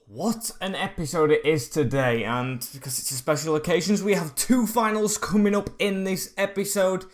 What an episode it is today, and because it's a special occasion, we have two finals coming up in this episode.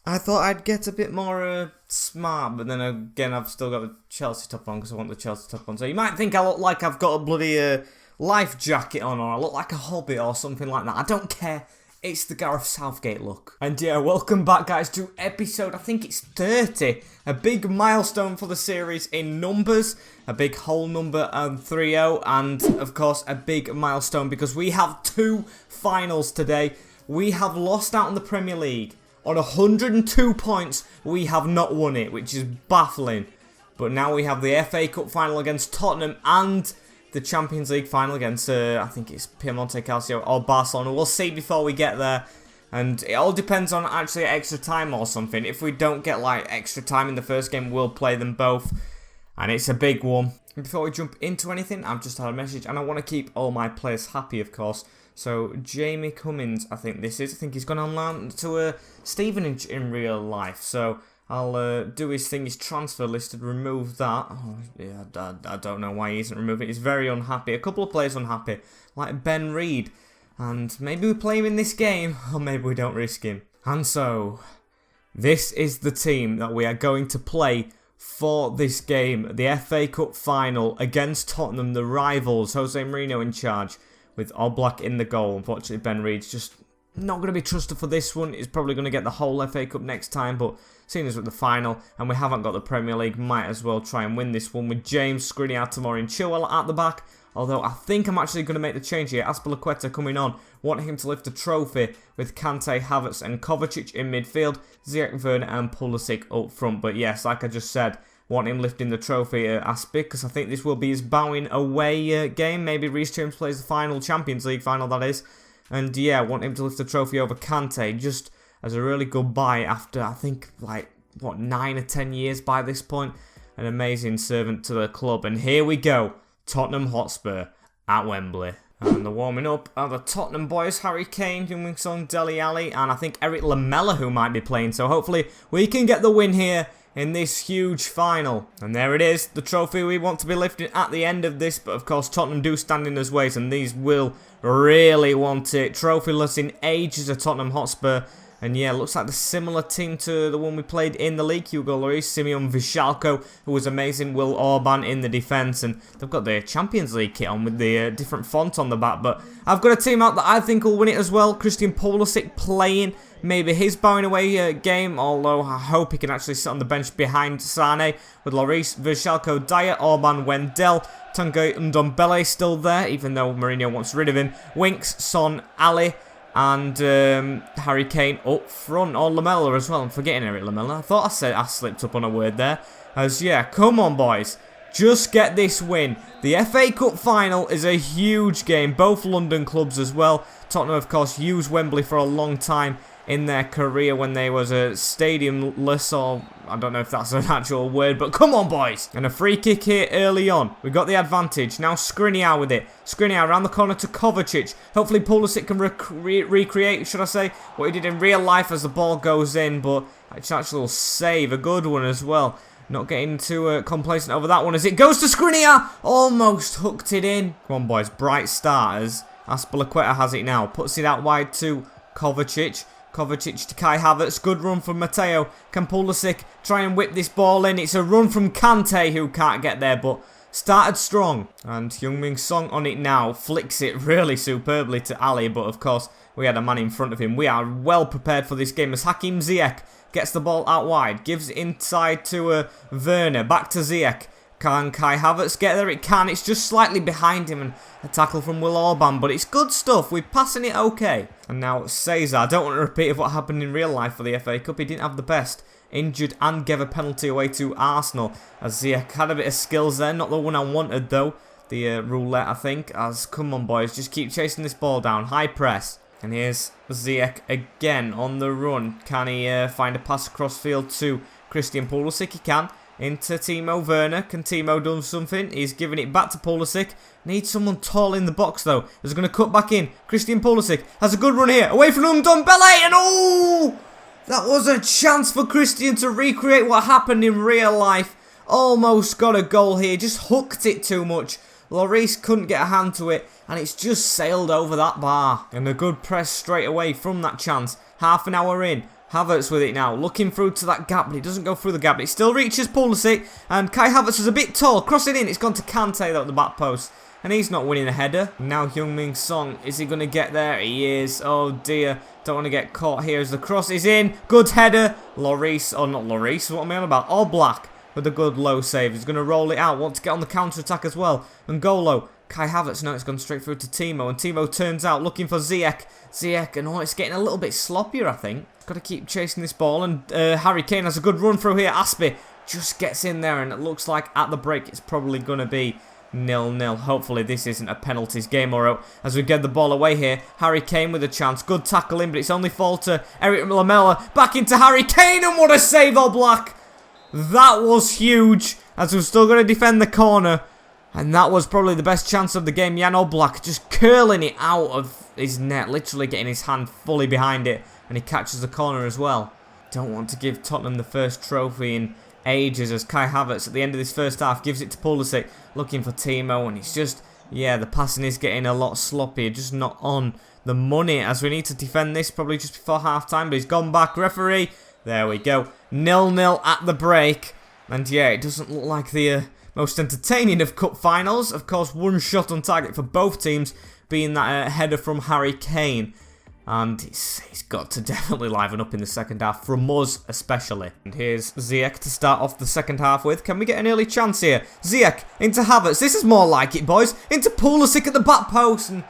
I thought I'd get a bit more smart, but then again I've still got the Chelsea top on because I want the Chelsea top on. So you might think I look like I've got a bloody life jacket on, or I look like a hobbit or something like that. I don't care. It's the Gareth Southgate look. And yeah, welcome back guys to episode, I think it's 30. A big milestone for the series in numbers. A big whole number 3-0. And of course a big milestone because we have two finals today. We have lost out in the Premier League. On 102 points, we have not won it, which is baffling. But now we have the FA Cup final against Tottenham and the Champions League final against, I think it's Piemonte Calcio or Barcelona. We'll see before we get there. And it all depends on actually extra time or something. If we don't get like extra time in the first game, we'll play them both. And it's a big one. And before we jump into anything, I've just had a message. And I want to keep all my players happy, of course. So, Jamie Cummins, I think this is. I think he's gone online to Stephen in real life. So, I'll do his thing, his transfer listed, remove that. Oh, yeah, I don't know why he isn't removing it. He's very unhappy. A couple of players unhappy, like Ben Reed. And maybe we play him in this game, or maybe we don't risk him. And so, this is the team that we are going to play for this game. The FA Cup final against Tottenham, the rivals. Jose Mourinho in charge, with Oblak in the goal. Unfortunately, Ben Reed's just not going to be trusted for this one. He's probably going to get the whole FA Cup next time, but seeing as we're at the final and we haven't got the Premier League, might as well try and win this one with James, Skriniar, Tomori and Chilwell at the back. Although I think I'm actually going to make the change here. Azpilicueta coming on, wanting him to lift the trophy with Kante, Havertz and Kovacic in midfield, Ziyech, Werner and Pulisic up front. But yes, like I just said, want him lifting the trophy Aspi, because I think this will be his bowing away game. Maybe Reece James plays the final, Champions League final that is. And yeah, want him to lift the trophy over Kante, just as a really good buy after, I think, like, what, 9 or 10 years by this point. An amazing servant to the club. And here we go, Tottenham Hotspur at Wembley. And the warming up are the Tottenham boys, Harry Kane, Heung-min Son, Dele Alli, and I think Eric Lamela who might be playing. So hopefully we can get the win here in this huge final. And there it is, the trophy we want to be lifting at the end of this. But of course Tottenham do stand in his ways, and these will really want it. Trophyless in ages of Tottenham Hotspur. And yeah, looks like the similar team to the one we played in the league. Hugo Lloris, Simeon Vishalko, who was amazing, Will Orban in the defence. And they've got the Champions League kit on with the different font on the back. But I've got a team out that I think will win it as well. Christian Pulisic playing maybe his bowing away game, although I hope he can actually sit on the bench behind Sane, with Lloris, Vishalko, Dyer, Orban, Wendell, Tanguy Ndombele still there, even though Mourinho wants rid of him. Winks, Son, Ali, and Harry Kane up front, or Lamela as well. I'm forgetting Eric Lamela. I thought I slipped up on a word there. As yeah, come on boys, just get this win. The FA Cup final is a huge game, both London clubs as well. Tottenham of course used Wembley for a long time in their career when they was a stadiumless, or I don't know if that's an actual word, but come on boys. And a free kick here early on. We got the advantage. Now Skriniar with it. Skriniar around the corner to Kovacic. Hopefully Pulisic can recreate, should I say, what he did in real life as the ball goes in, but it's actually a save, a good one as well. Not getting too complacent over that one as it goes to Skriniar. Almost hooked it in. Come on boys, bright starters. Azpilicueta has it now. Puts it out wide to Kovacic. Kovacic to Kai Havertz, good run from Matteo. Can Pulisic try and whip this ball in? It's a run from Kante who can't get there, but started strong. And Heung-min Son on it now, flicks it really superbly to Ali, but of course we had a man in front of him. We are well prepared for this game as Hakim Ziyech gets the ball out wide, gives it inside to Werner, back to Ziyech. Can Kai Havertz get there? It can. It's just slightly behind him, and a tackle from Will Orban, but it's good stuff. We're passing it okay. And now Cesar. I don't want to repeat of what happened in real life for the FA Cup. He didn't have the best. Injured and gave a penalty away to Arsenal, as Ziyech had a bit of skills there. Not the one I wanted though. The roulette, I think. As come on boys, just keep chasing this ball down. High press. And here's Ziyech again on the run. Can he find a pass across field to Christian Pulisic? He can. Into Timo Werner. Can Timo do something? He's giving it back to Pulisic. Needs someone tall in the box though. Is going to cut back in. Christian Pulisic has a good run here. Away from Ndombele. And oh! That was a chance for Christian to recreate what happened in real life. Almost got a goal here. Just hooked it too much. Lloris couldn't get a hand to it, and it's just sailed over that bar. And a good press straight away from that chance. Half an hour in. Havertz with it now, looking through to that gap, but he doesn't go through the gap. It still reaches Pulisic, and Kai Havertz was a bit tall, crossing in. It's gone to Kante though at the back post, and he's not winning a header. Now Heung-min Son, is he going to get there? He is. Oh dear, don't want to get caught here as the cross is in. Good header. Lloris, or not Lloris, what am I on about? Oblak with a good low save. He's going to roll it out, want to get on the counter-attack as well. And Golo. Kai Havertz, no, it's gone straight through to Timo, and Timo turns out looking for Ziyech. Ziyech, and it's getting a little bit sloppier, I think. Got to keep chasing this ball, and Harry Kane has a good run through here. Aspie just gets in there, and it looks like at the break it's probably going to be 0-0. Hopefully this isn't a penalties game or out as we get the ball away here. Harry Kane with a chance. Good tackle in, but it's only fall to Eric Lamela. Back into Harry Kane, and what a save, Oblak! That was huge, as we're still going to defend the corner. And that was probably the best chance of the game. Jan Oblak just curling it out of his net, literally getting his hand fully behind it. And he catches the corner as well. Don't want to give Tottenham the first trophy in ages, as Kai Havertz at the end of this first half gives it to Pulisic, looking for Timo. And it's just, yeah, the passing is getting a lot sloppier, just not on the money, as we need to defend this probably just before half time. But he's gone back, referee. There we go. 0-0 at the break. And yeah, it doesn't look like the most entertaining of cup finals. Of course, one shot on target for both teams, being that header from Harry Kane. And he's got to definitely liven up in the second half, from us especially. And here's Ziyech to start off the second half with. Can we get an early chance here? Ziyech into Havertz. This is more like it, boys. Into Pulisic at the back post. And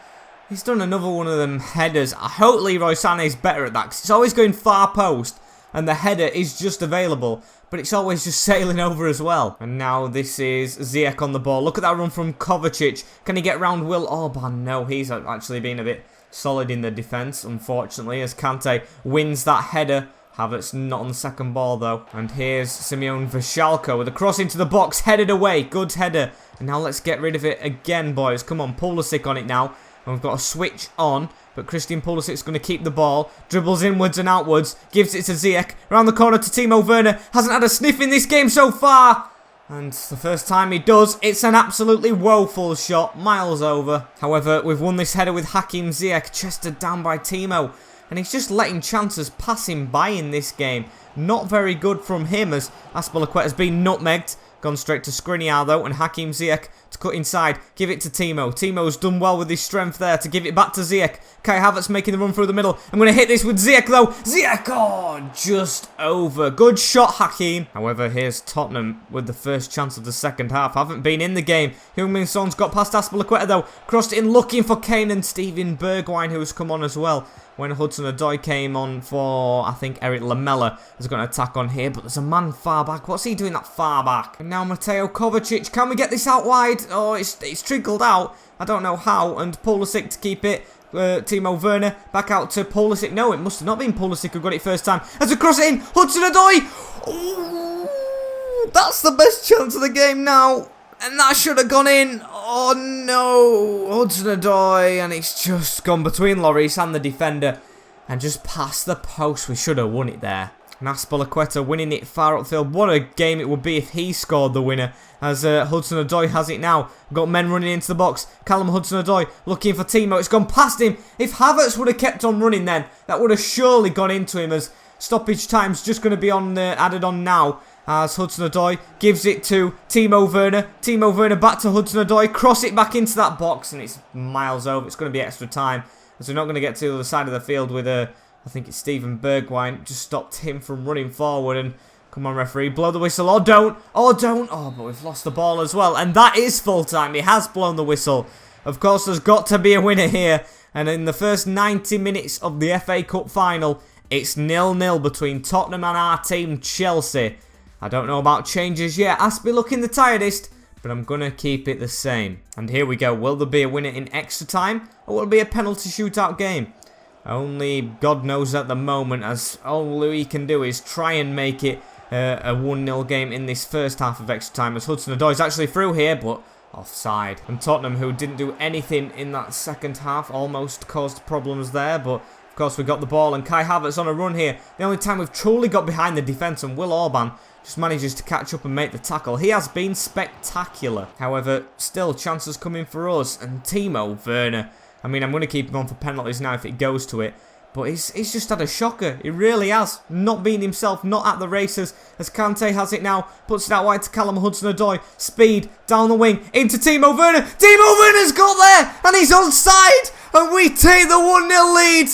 he's done another one of them headers. I hope Leroy Sané is better at that, because he's always going far post. And the header is just available, but it's always just sailing over as well. And now this is Ziyech on the ball. Look at that run from Kovacic. Can he get round Will Orban? No, he's actually been a bit solid in the defence, unfortunately, as Kante wins that header. Havertz not on the second ball, though. And here's Simeon Vishalko with a cross into the box, headed away. Good header. And now let's get rid of it again, boys. Come on, Pulisic on it now. And we've got a switch on. But Christian Pulisic's going to keep the ball. Dribbles inwards and outwards. Gives it to Ziyech. Around the corner to Timo Werner. Hasn't had a sniff in this game so far. And the first time he does, it's an absolutely woeful shot. Miles over. However, we've won this header with Hakim Ziyech. Chested down by Timo. And he's just letting chances pass him by in this game. Not very good from him, as Azpilicueta has been nutmegged. Gone straight to Skriniar though, and Hakim Ziyech to cut inside. Give it to Timo. Timo's done well with his strength there to give it back to Ziyech. Kai Havertz making the run through the middle. I'm going to hit this with Ziyech though. Ziyech, oh, just over. Good shot, Hakim. However, here's Tottenham with the first chance of the second half. Haven't been in the game. Heung-min Son's got past Azpilicueta though. Crossed it in looking for Kane and Steven Bergwijn, who has come on as well. When Hudson-Odoi came on for, I think, Eric Lamela is going to attack on here. But there's a man far back. What's he doing that far back? And now Mateo Kovacic. Can we get this out wide? Oh, it's trickled out. I don't know how. And Pulisic to keep it. Timo Werner back out to Pulisic. No, it must have not been Pulisic who got it first time. As we cross it in. Hudson-Odoi. Oh, that's the best chance of the game now. And that should have gone in. Oh no. Hudson-Odoi. And it's just gone between Lloris and the defender. And just past the post. We should have won it there. And Azpilicueta winning it far upfield. What a game it would be if he scored the winner. As Hudson-Odoi has it now. We've got men running into the box. Callum Hudson-Odoi looking for Timo. It's gone past him. If Havertz would have kept on running then, that would have surely gone into him, as stoppage time's just going to be on added on now. As Hudson-Odoi gives it to Timo Werner. Timo Werner back to Hudson-Odoi. Cross it back into that box. And it's miles over. It's going to be extra time. As we're not going to get to the other side of the field with, I think it's Steven Bergwijn. Just stopped him from running forward. And come on, referee. Blow the whistle. Or don't. Or don't. Oh, but we've lost the ball as well. And that is full time. He has blown the whistle. Of course, there's got to be a winner here. And in the first 90 minutes of the FA Cup final, it's 0-0 between Tottenham and our team, Chelsea. I don't know about changes yet. Aspie looking the tiredest, but I'm going to keep it the same. And here we go. Will there be a winner in extra time, or will it be a penalty shootout game? Only God knows at the moment, as all Louis can do is try and make it a 1-0 game in this first half of extra time, as Hudson-Odoi is actually through here, but offside. And Tottenham, who didn't do anything in that second half, almost caused problems there, but Of course, we got the ball, and Kai Havertz on a run here. The only time we've truly got behind the defence, and Will Orban just manages to catch up and make the tackle. He has been spectacular. However, still chances coming for us. And Timo Werner, I mean, I'm going to keep him on for penalties now if it goes to it. But he's just had a shocker. He really has. Not being himself, not at the races. As Kante has it now. Puts it out wide to Callum Hudson-Odoi. Speed down the wing into Timo Werner. Timo Werner's got there. And he's onside. And we take the 1-0 lead.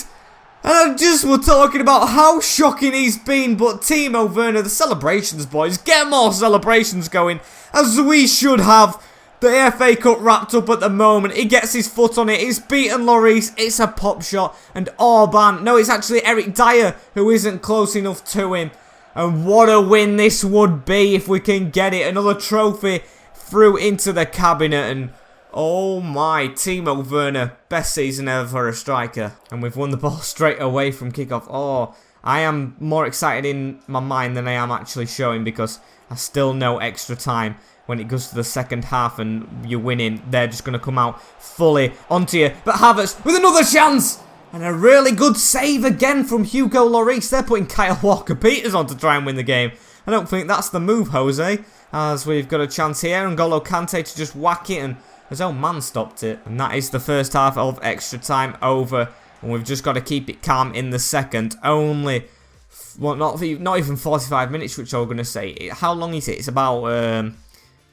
And we're talking about how shocking he's been. But Timo Werner, the celebrations, boys. Get more celebrations going. As we should have. The FA Cup wrapped up at the moment. He gets his foot on it. He's beaten Lloris. It's a pop shot. And Orban. No, it's actually Eric Dyer who isn't close enough to him. And what a win this would be if we can get it. Another trophy through into the cabinet. And oh my, Timo Werner. Best season ever for a striker. And we've won the ball straight away from kickoff. Oh, I am more excited in my mind than I am actually showing, because I still know extra time. When it goes to the second half and you're winning, they're just going to come out fully onto you. But Havertz with another chance! And a really good save again from Hugo Lloris. They're putting Kyle Walker-Peters on to try and win the game. I don't think that's the move, Jose. As we've got a chance here. And N'Golo Kante to just whack it. And his own man stopped it. And that is the first half of extra time over. And we've just got to keep it calm in the second. Only, well, not even 45 minutes, which I'm going to say. How long is it? It's about...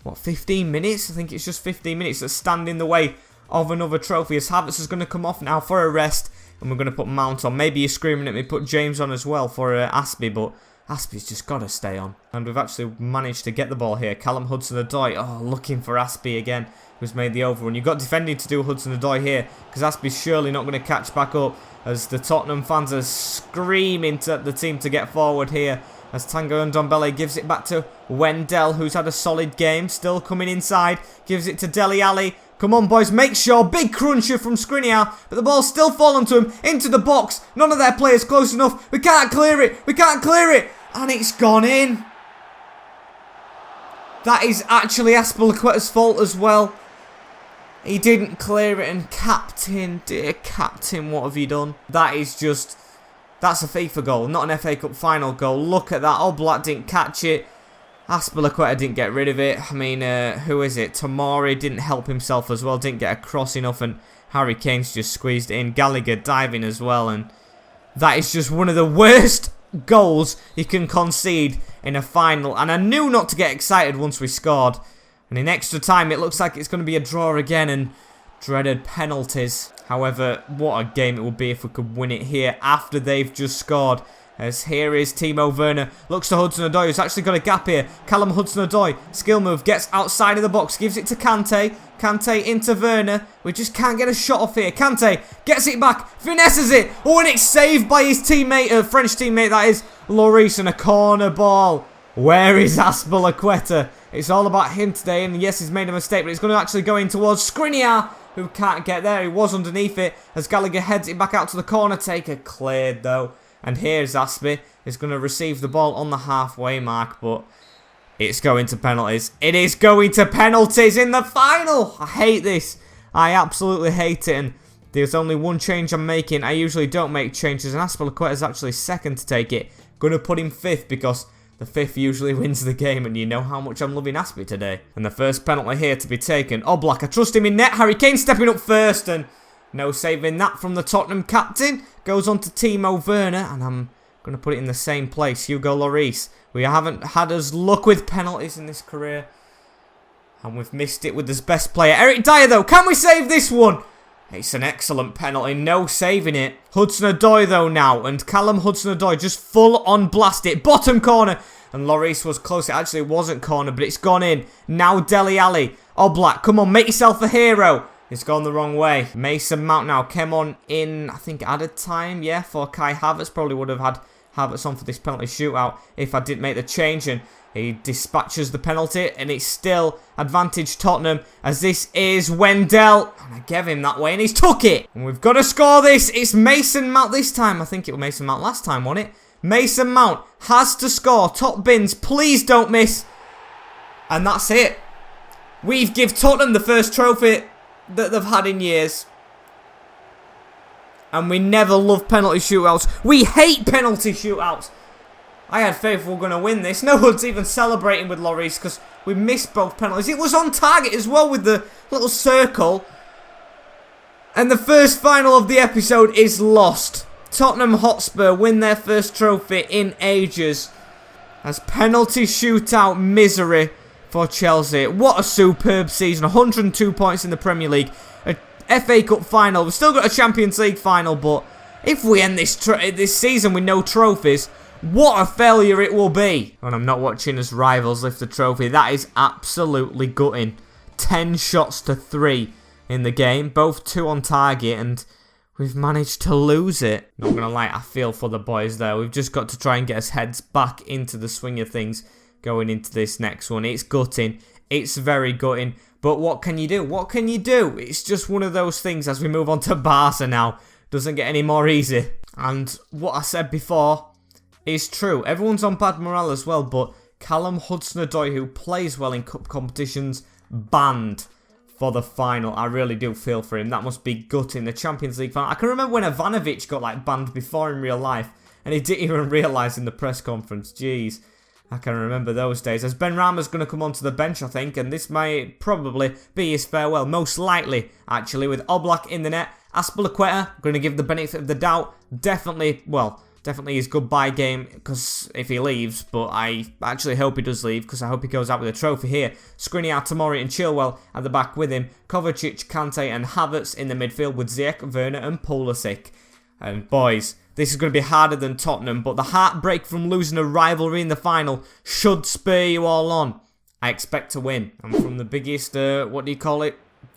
what, 15 minutes? I think it's just 15 minutes that stand in the way of another trophy. As Havertz is going to come off now for a rest. And we're going to put Mount on. Maybe you're screaming at me, put James on as well for Aspie. But Aspie's just got to stay on. And we've actually managed to get the ball here. Callum Hudson-Odoi. Oh, looking for Aspie again. Who's made the overrun. You've got defending to do Hudson-Odoi here. Because Aspie's surely not going to catch back up. As the Tottenham fans are screaming to the team to get forward here. As Tanguy Ndombele gives it back to Wendell, who's had a solid game. Still coming inside. Gives it to Dele Alli. Come on, boys. Make sure. Big cruncher from Skriniar. But the ball's still fallen to him. Into the box. None of their players close enough. We can't clear it. We can't clear it. And it's gone in. That is actually Azpilicueta's fault as well. He didn't clear it. And captain, dear captain, what have you done? That is just... That's a FIFA goal, not an FA Cup final goal. Look at that. Oblak didn't catch it. Azpilicueta didn't get rid of it. I mean, who is it? Tomori didn't help himself as well. Didn't get across enough. And Harry Kane's just squeezed it in. Gallagher diving as well. And that is just one of the worst goals you can concede in a final. And I knew not to get excited once we scored. And in extra time, it looks like it's going to be a draw again. And dreaded penalties. However, what a game it would be if we could win it here after they've just scored. As here is Timo Werner. Looks to Hudson-Odoi, who's actually got a gap here. Callum Hudson-Odoi, skill move, gets outside of the box, gives it to Kante. Kante into Werner. We just can't get a shot off here. Kante gets it back, finesses it. Oh, and it's saved by his teammate, French teammate, that is Lloris, and a corner ball. Where is Azpilicueta? It's all about him today, and yes, he's made a mistake, but it's going to actually go in towards Skriniar, who can't get there. He was underneath it as Gallagher heads it back out to the corner. Taker cleared though. And here's Aspie. He's going to receive the ball on the halfway mark, but it's going to penalties. It is going to penalties in the final. I hate this. I absolutely hate it. And there's only one change I'm making. I usually don't make changes. And Azpilicueta is actually second to take it. Going to put him fifth because the fifth usually wins the game, and you know how much I'm loving Aspie today. And the first penalty here to be taken. Oblak, I trust him in net. Harry Kane stepping up first, and no saving that from the Tottenham captain. Goes on to Timo Werner, and I'm going to put it in the same place. Hugo Lloris. We haven't had as luck with penalties in this career, and we've missed it with his best player. Eric Dyer, though. Can we save this one? It's an excellent penalty. No saving it. Hudson-Odoi, though, now. And Callum Hudson-Odoi just full on blast it. Bottom corner. And Lloris was close. It actually wasn't corner, but it's gone in. Now Dele Alli. Oblak, come on, make yourself a hero. It's gone the wrong way. Mason Mount now came on in, I think, added time. Yeah, for Kai Havertz. Probably would have had Havertz on for this penalty shootout if I didn't make the change. And he dispatches the penalty, and it's still advantage Tottenham as this is Wendell. And I gave him that way, and he's took it. And we've got to score this. It's Mason Mount this time. I think it was Mason Mount last time, wasn't it? Mason Mount has to score. Top bins, please don't miss. And that's it. We've give Tottenham the first trophy that they've had in years. And we never love penalty shootouts. We hate penalty shootouts. I had faith we were going to win this. No one's even celebrating with Lloris because we missed both penalties. It was on target as well with the little circle. And the first final of the episode is lost. Tottenham Hotspur win their first trophy in ages. As penalty shootout misery for Chelsea. What a superb season. 102 points in the Premier League. A FA Cup final. We've still got a Champions League final, but if we end this season with no trophies, what a failure it will be. And I'm not watching as rivals lift the trophy. That is absolutely gutting. 10 shots to 3 in the game. Both 2 on target, and we've managed to lose it. Not going to lie, I feel for the boys there. We've just got to try and get us heads back into the swing of things going into this next one. It's gutting. It's very gutting. But what can you do? What can you do? It's just one of those things as we move on to Barca now. Doesn't get any more easy. And what I said before is true. Everyone's on bad morale as well, but Callum Hudson-Odoi, who plays well in cup competitions, banned for the final. I really do feel for him. That must be gutting. The Champions League final. I can remember when Ivanovic got banned before in real life, and he didn't even realise in the press conference. Jeez, I can remember those days. As Benrahma's going to come onto the bench, I think, and this might probably be his farewell. Most likely, actually, with Oblak in the net. Azpilicueta, going to give the benefit of the doubt. Definitely his goodbye game, because if he leaves, but I actually hope he does leave, because I hope he goes out with a trophy here. Skriniar, Tomori and Chilwell at the back with him. Kovacic, Kante and Havertz in the midfield with Ziyech, Werner and Pulisic. And boys, this is going to be harder than Tottenham, but the heartbreak from losing a rivalry in the final should spur you all on. I expect to win. And from the biggest,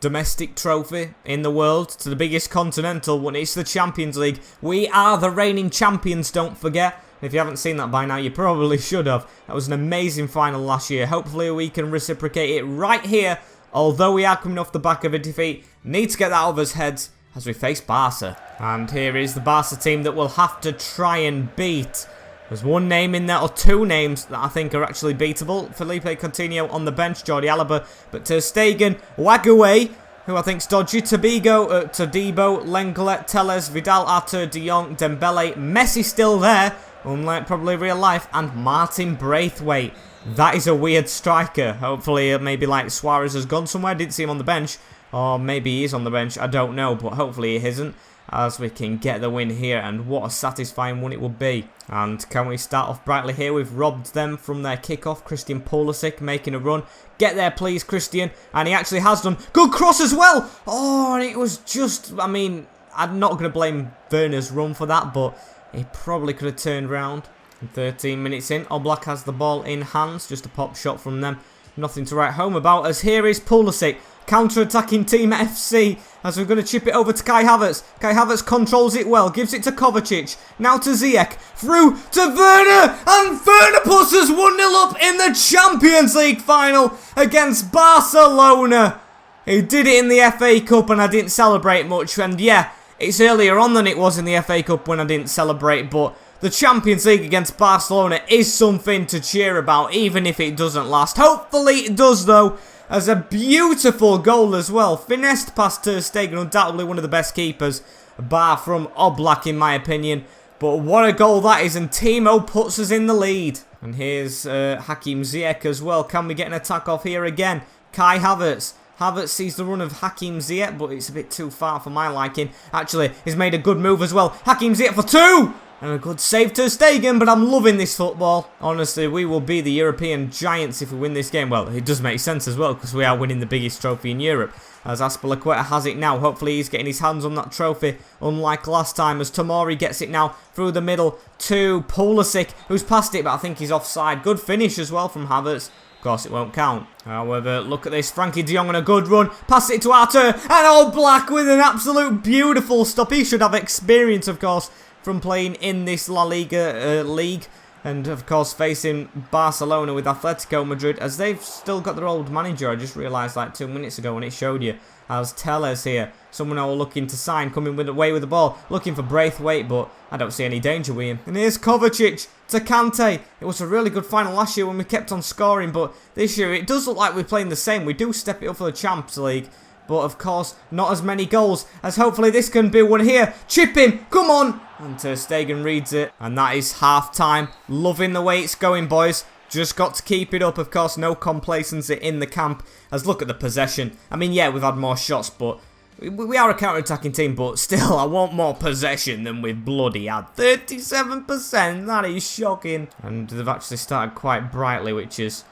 domestic trophy in the world to the biggest continental one, it's the Champions League. We are the reigning champions, don't forget. If you haven't seen that by now, you probably should have. That was an amazing final last year. Hopefully we can reciprocate it right here, although we are coming off the back of a defeat. Need to get that out of our heads as we face Barca. And here is the Barca team that we'll have to try and beat. There's one name in there, or 2 names, that I think are actually beatable. Felipe Coutinho on the bench, Jordi Alba, but Ter Stegen, Waguay, who I think's dodgy, Todibo, Lenglet, Telles, Vidal, Arthur, De Jong, Dembele, Messi still there, unlike probably real life, and Martin Braithwaite. That is a weird striker. Hopefully maybe like Suarez has gone somewhere, didn't see him on the bench, or maybe he is on the bench, I don't know, but hopefully he isn't, as we can get the win here, and what a satisfying one it will be. And can we start off brightly here? We've robbed them from their kickoff. Christian Pulisic making a run. Get there please, Christian, and he actually has done. Good cross as well. Oh, and it was just, I mean, I'm not going to blame Werner's run for that, but he probably could have turned round. And 13 minutes in, Oblak has the ball in hands, just a pop shot from them. Nothing to write home about, as here is Pulisic, counter-attacking Team FC, as we're going to chip it over to Kai Havertz. Kai Havertz controls it well, gives it to Kovacic, now to Ziyech, through to Werner, and Werner puts us 1-0 up in the Champions League final against Barcelona. He did it in the FA Cup and I didn't celebrate much, and yeah, it's earlier on than it was in the FA Cup when I didn't celebrate, but the Champions League against Barcelona is something to cheer about, even if it doesn't last. Hopefully it does though, as a beautiful goal as well. Finessed past Ter Stegen, undoubtedly one of the best keepers, bar from Oblak in my opinion. But what a goal that is, and Timo puts us in the lead. And here's Hakim Ziyech as well. Can we get an attack off here again? Kai Havertz. Havertz sees the run of Hakim Ziyech, but it's a bit too far for my liking. Actually, he's made a good move as well. Hakim Ziyech for 2! And a good save to Stegen, but I'm loving this football. Honestly, we will be the European giants if we win this game. Well, it does make sense as well, because we are winning the biggest trophy in Europe. As Azpilicueta has it now. Hopefully he's getting his hands on that trophy, unlike last time, as Tomori gets it now through the middle to Pulisic, who's passed it, but I think he's offside. Good finish as well from Havertz. Of course, it won't count. However, look at this. Frankie de Jong on a good run. Pass it to Arthur, and Oblak with an absolute beautiful stop. He should have experience, of course, from playing in this La Liga league, and of course facing Barcelona with Atletico Madrid, as they've still got their old manager. I just realised like 2 minutes ago when it showed you. As Telles here, someone all looking to sign, coming away with the ball, looking for Braithwaite, but I don't see any danger with him. And here's Kovacic to Kante. It was a really good final last year when we kept on scoring, but this year it does look like we're playing the same. We do step it up for the Champions League, But, of course, not as many goals as hopefully this can be one here. Chip in. Come on. And Ter Stegen reads it. And that is half-time. Loving the way it's going, boys. Just got to keep it up. Of course, no complacency in the camp. As look at the possession. I mean, yeah, we've had more shots, but we are a counter-attacking team. But still, I want more possession than we've bloody had. 37%. That is shocking. And they've actually started quite brightly, which is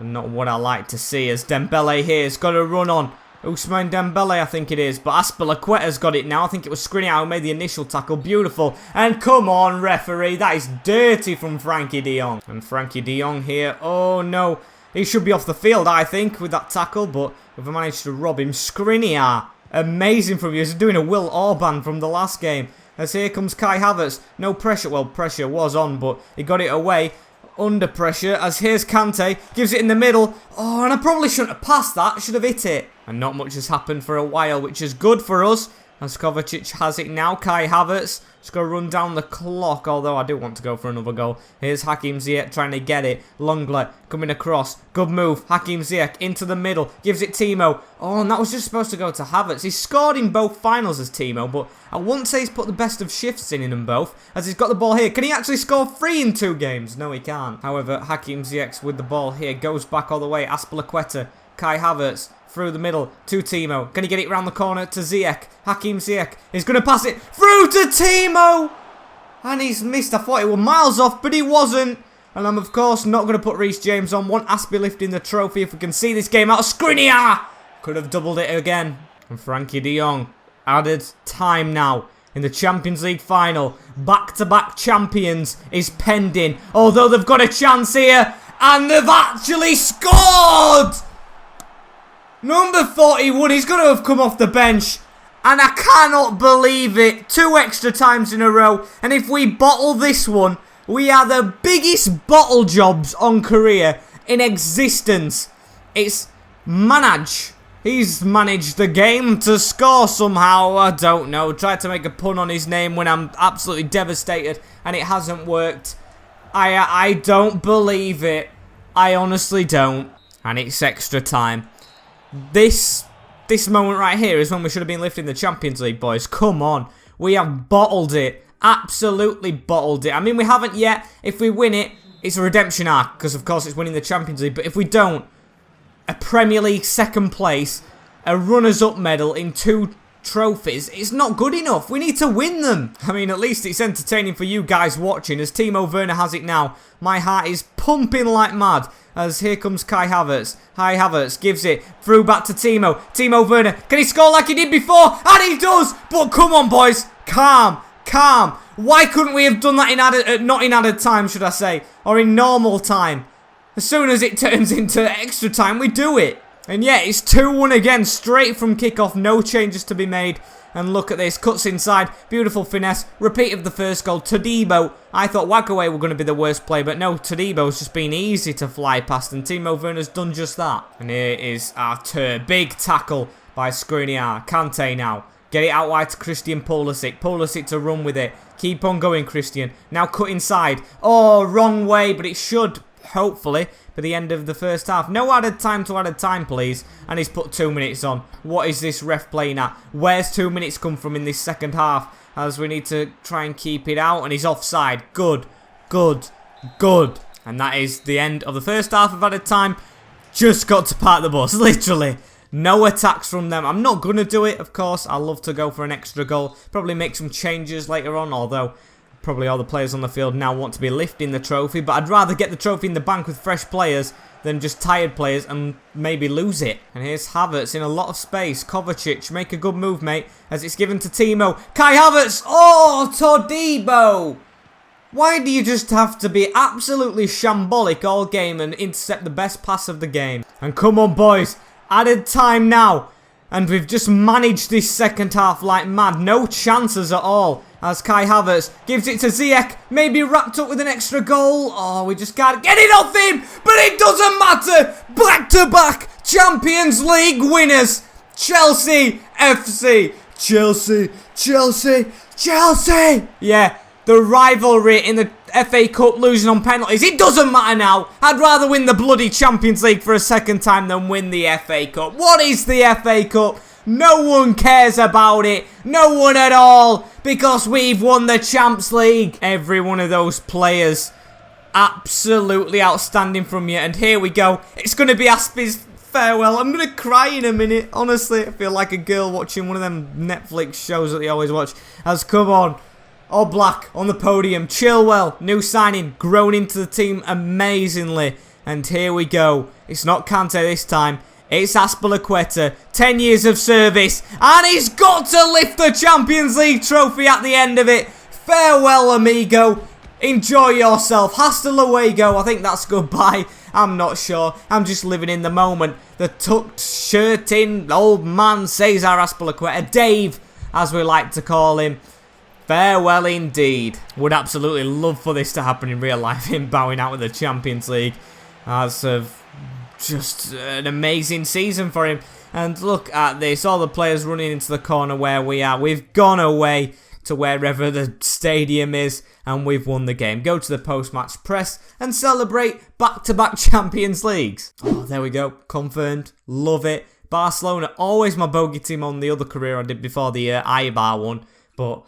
not what I like to see. As Dembele here has got a run on. Ousmane Dembele, I think it is. But Azpilicueta's got it now. I think it was Skriniar who made the initial tackle. Beautiful. And come on, referee. That is dirty from Frankie de Jong. And Frankie de Jong here. Oh, no. He should be off the field, I think, with that tackle. But we've managed to rob him. Skriniar. Amazing from you. He's doing a Will Orban from the last game. As here comes Kai Havertz. No pressure. Well, pressure was on, but he got it away. Under pressure, as here's Kante, gives it in the middle. Oh, and I probably shouldn't have passed that, I should have hit it. And not much has happened for a while, which is good for us. As Kovacic has it now, Kai Havertz. Just got to run down the clock, although I do want to go for another goal. Here's Hakim Ziyech trying to get it. Lenglet coming across. Good move. Hakim Ziyech into the middle. Gives it Timo. Oh, and that was just supposed to go to Havertz. He's scored in both finals as Timo, but I wouldn't say he's put the best of shifts in them both, as he's got the ball here. Can he actually score 3 in 2 games? No, he can't. However, Hakim Ziyech with the ball here goes back all the way. Azpilicueta, Kai Havertz. Through the middle to Timo. Can he get it round the corner to Ziyech? Hakim Ziyech is going to pass it through to Timo. And he's missed. I thought he was miles off, but he wasn't. And I'm, of course, not going to put Reece James on. Want Aspie lifting the trophy if we can see this game out. Skriniar could have doubled it again. And Frankie de Jong added time now in the Champions League final. Back-to-back champions is pending. Although they've got a chance here. And they've actually scored! Number 41, he's going to have come off the bench. And I cannot believe it. 2 extra times in a row. And if we bottle this one, we are the biggest bottle jobs on career in existence. It's Manaj. He's managed the game to score somehow. I don't know. Tried to make a pun on his name when I'm absolutely devastated. And it hasn't worked. I don't believe it. I honestly don't. And it's extra time. This moment right here is when we should have been lifting the Champions League, boys. Come on. We have bottled it. Absolutely bottled it. I mean, we haven't yet. If we win it, it's a redemption arc. Because, of course, it's winning the Champions League. But if we don't, a Premier League second place, a runners-up medal in 2 trophies, it's not good enough. We need to win them. I mean, at least it's entertaining for you guys watching. As Timo Werner has it now, my heart is pumping like mad. As here comes Kai Havertz. Kai Havertz gives it through back to Timo. Timo Werner. Can he score like he did before? And he does. But come on, boys. Calm. Calm. Why couldn't we have done that in not in added time, should I say? Or in normal time? As soon as it turns into extra time, we do it. And yeah, it's 2-1 again. Straight from kickoff. No changes to be made. And look at this, cuts inside, beautiful finesse, repeat of the first goal. Todibo, I thought Wagaway were going to be the worst player, but no, Todibo's just been easy to fly past, and Timo Werner's done just that. And here is our turn, big tackle by Skriniar. Kante now, get it out wide to Christian Pulisic. Pulisic to run with it, keep on going Christian. Now cut inside, oh, wrong way, but it should, hopefully, for the end of the first half. No added time to added time, please. And he's put 2 minutes on. What is this ref playing at? Where's 2 minutes come from in this second half? As we need to try and keep it out. And he's offside. Good. Good. Good. And that is the end of the first half of added time. Just got to park the bus. Literally. No attacks from them. I'm not going to do it, of course. I love to go for an extra goal. Probably make some changes later on, although probably all the players on the field now want to be lifting the trophy, but I'd rather get the trophy in the bank with fresh players than just tired players and maybe lose it. And here's Havertz in a lot of space. Kovacic, make a good move, mate, as it's given to Timo. Kai Havertz! Oh, Todibo! Why do you just have to be absolutely shambolic all game and intercept the best pass of the game? And come on, boys, added time now. And we've just managed this second half like mad. No chances at all. As Kai Havertz gives it to Ziyech. Maybe wrapped up with an extra goal. Oh, we just can't get it off him. But it doesn't matter. Back-to-back Champions League winners. Chelsea FC. Chelsea. Chelsea. Chelsea. Yeah, the rivalry in the FA Cup losing on penalties. It doesn't matter now. I'd rather win the bloody Champions League for a second time than win the FA Cup. What is the FA Cup? No one cares about it. No one at all. Because we've won the Champs League. Every one of those players, absolutely outstanding from you. And here we go. It's going to be Aspie's farewell. I'm going to cry in a minute. Honestly, I feel like a girl watching one of them Netflix shows that they always watch. As come on. All black on the podium. Chilwell, new signing, grown into the team amazingly. And here we go. It's not Kante this time. It's Azpilicueta. 10 years of service. And he's got to lift the Champions League trophy at the end of it. Farewell, amigo. Enjoy yourself. Hasta luego. I think that's goodbye. I'm not sure. I'm just living in the moment. The tucked shirt in old man Cesar Azpilicueta. Dave, as we like to call him. Farewell indeed. Would absolutely love for this to happen in real life. Him bowing out with the Champions League. As of just an amazing season for him. And look at this. All the players running into the corner where we are. We've gone away to wherever the stadium is. And we've won the game. Go to the post-match press and celebrate back-to-back Champions Leagues. Oh, there we go. Confirmed. Love it. Barcelona, always my bogey team on the other career I did before the Eibar one. But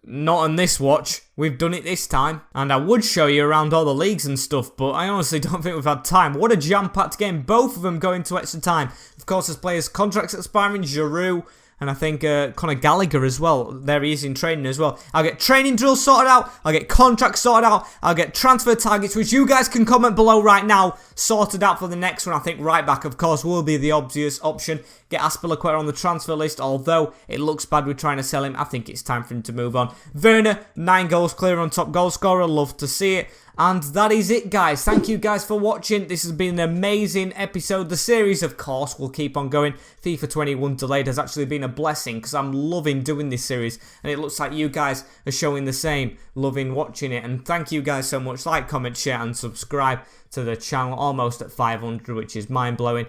not on this watch. We've done it this time. And I would show you around all the leagues and stuff, but I honestly don't think we've had time. What a jam-packed game. Both of them going to extra time. Of course, there's players' contracts expiring. Giroud. And I think Conor Gallagher as well. There he is in training as well. I'll get training drills sorted out. I'll get contracts sorted out. I'll get transfer targets, which you guys can comment below right now, sorted out for the next one. I think right back, of course, will be the obvious option. Get Azpilicueta on the transfer list, although it looks bad with trying to sell him. I think it's time for him to move on. Werner, 9 goals clear on top goal scorer. Love to see it. And that is it, guys. Thank you guys for watching. This has been an amazing episode. The series, of course, will keep on going. FIFA 21 delayed has actually been a blessing because I'm loving doing this series. And it looks like you guys are showing the same. Loving watching it. And thank you guys so much. Like, comment, share and subscribe to the channel. Almost at 500, which is mind-blowing.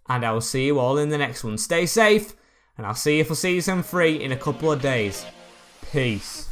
And I will see you all in the next one. Stay safe. And I'll see you for Season 3 in a couple of days. Peace.